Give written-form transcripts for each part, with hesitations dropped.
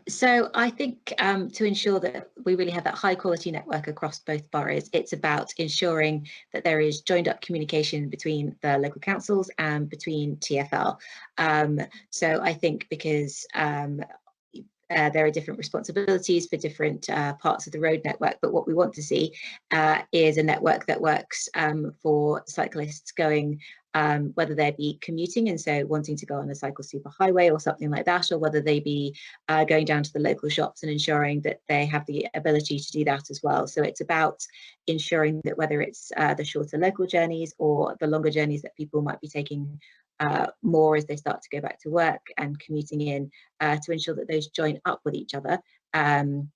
So I think to ensure that we really have that high quality network across both boroughs, it's about ensuring that there is joined up communication between the local councils and between TfL. So I think because there are different responsibilities for different parts of the road network, but what we want to see is a network that works for cyclists going, whether they be commuting and so wanting to go on a cycle superhighway or something like that, or whether they be going down to the local shops and ensuring that they have the ability to do that as well. So it's about ensuring that whether it's the shorter local journeys or the longer journeys that people might be taking more as they start to go back to work and commuting in, to ensure that those join up with each other and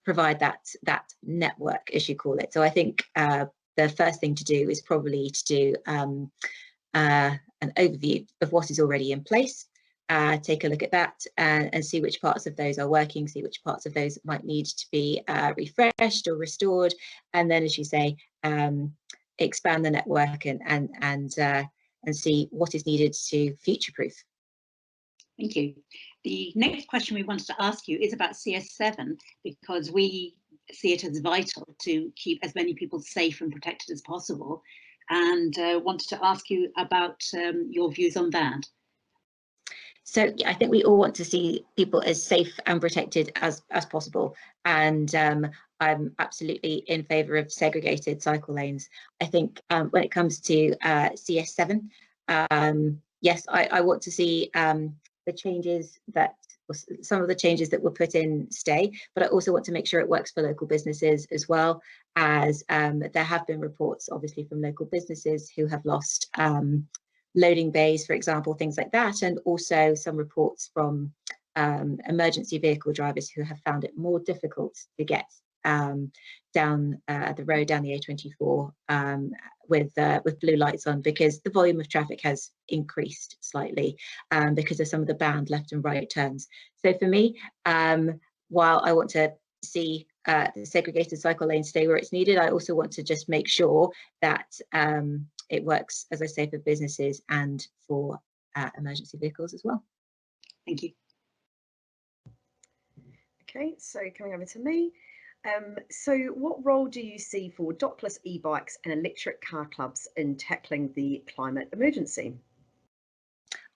provide that network, as you call it. So I think the first thing to do is probably to do an overview of what is already in place, take a look at that and see which parts of those are working, see which parts of those might need to be refreshed or restored, and then, as you say, expand the network and see what is needed to future-proof. Thank you. The next question we wanted to ask you is about CS7, because we see it as vital to keep as many people safe and protected as possible, and wanted to ask you about your views on that. So yeah, I think we all want to see people as safe and protected as possible, and I'm absolutely in favour of segregated cycle lanes. I think when it comes to CS7, yes, I want to see the changes that, some of the changes that were put in stay, but I also want to make sure it works for local businesses as well, as there have been reports, obviously, from local businesses who have lost loading bays, for example, things like that, and also some reports from emergency vehicle drivers who have found it more difficult to get down the road, down the A24 with blue lights on, because the volume of traffic has increased slightly because of some of the banned left and right turns. So for me, while I want to see the segregated cycle lane stay where it's needed, I also want to just make sure that it works, as I say, for businesses and for emergency vehicles as well. Thank you. Okay, so coming over to me. So what role do you see for dockless e-bikes and electric car clubs in tackling the climate emergency?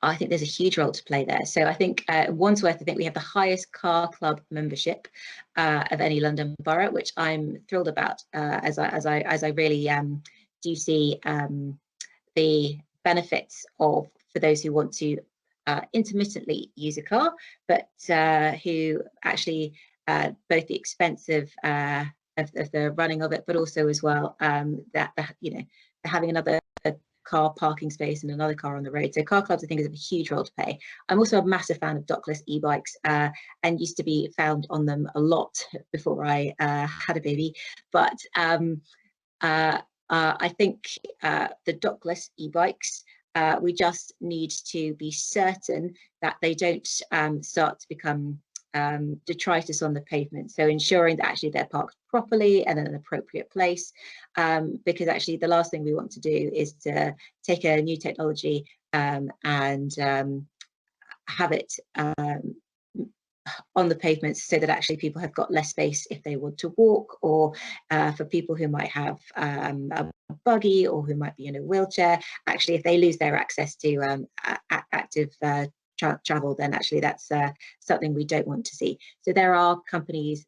I think there's a huge role to play there. So I think Wandsworth, I think we have the highest car club membership of any London borough, which I'm thrilled about, as I really do see the benefits of, for those who want to intermittently use a car, but who actually both the expense of the running of it, but also as well that having another car parking space and another car on the road. So car clubs, I think, is a huge role to play. I'm also a massive fan of dockless e-bikes and used to be found on them a lot before I had a baby. But I think the dockless e-bikes, we just need to be certain that they don't start to become detritus on the pavement. So ensuring that actually they're parked properly and in an appropriate place, because actually the last thing we want to do is to take a new technology and have it on the pavements so that actually people have got less space if they want to walk, or for people who might have a buggy or who might be in a wheelchair, actually if they lose their access to active travel, then actually that's something we don't want to see. So there are companies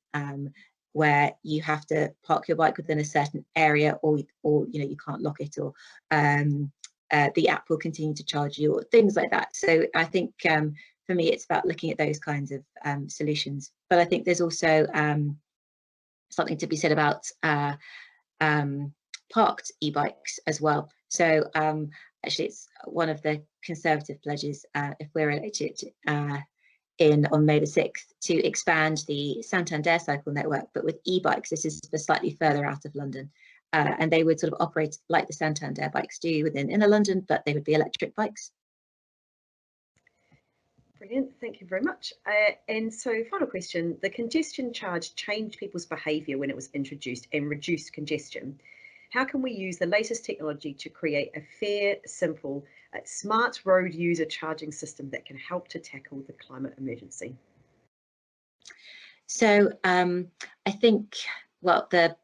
where you have to park your bike within a certain area, or you can't lock it, or the app will continue to charge you, or things like that. So I think for me, it's about looking at those kinds of solutions. But I think there's also something to be said about parked e-bikes as well. So actually, it's one of the Conservative pledges, if we're elected on May the 6th, to expand the Santander cycle network, but with e-bikes. This is for slightly further out of London. And they would sort of operate like the Santander bikes do within inner London, but they would be electric bikes. Brilliant, thank you very much. And so final question, the congestion charge changed people's behaviour when it was introduced and reduced congestion. How can we use the latest technology to create a fair, simple, smart road user charging system that can help to tackle the climate emergency? So I think, well, the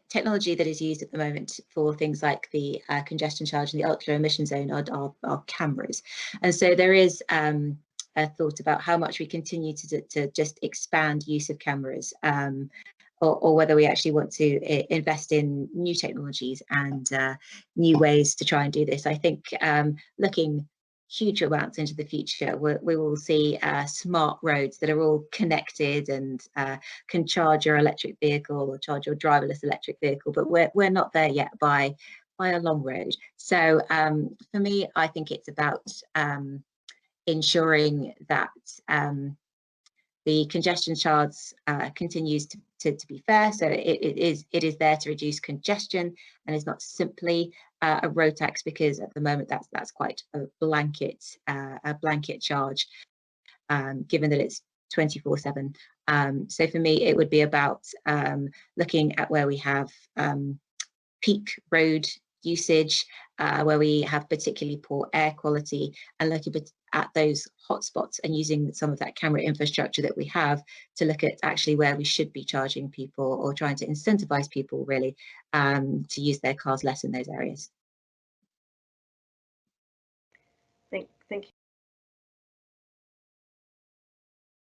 technology that is used at the moment for things like the congestion charge and the ultra emission zone are cameras. And so there is a thought about how much we continue to just expand use of cameras, or whether we actually want to invest in new technologies and new ways to try and do this. I think looking huge amounts into the future, we will see smart roads that are all connected and can charge your electric vehicle or charge your driverless electric vehicle, but we're not there yet by a long road. So for me, I think it's about ensuring that the congestion charge continues to be fair, so it is there to reduce congestion and is not simply a road tax, because at the moment that's quite a blanket charge, given that it's 24/7. So for me, it would be about looking at where we have peak road usage, where we have particularly poor air quality, and looking at those hotspots and using some of that camera infrastructure that we have to look at actually where we should be charging people, or trying to incentivize people really to use their cars less in those areas. Thank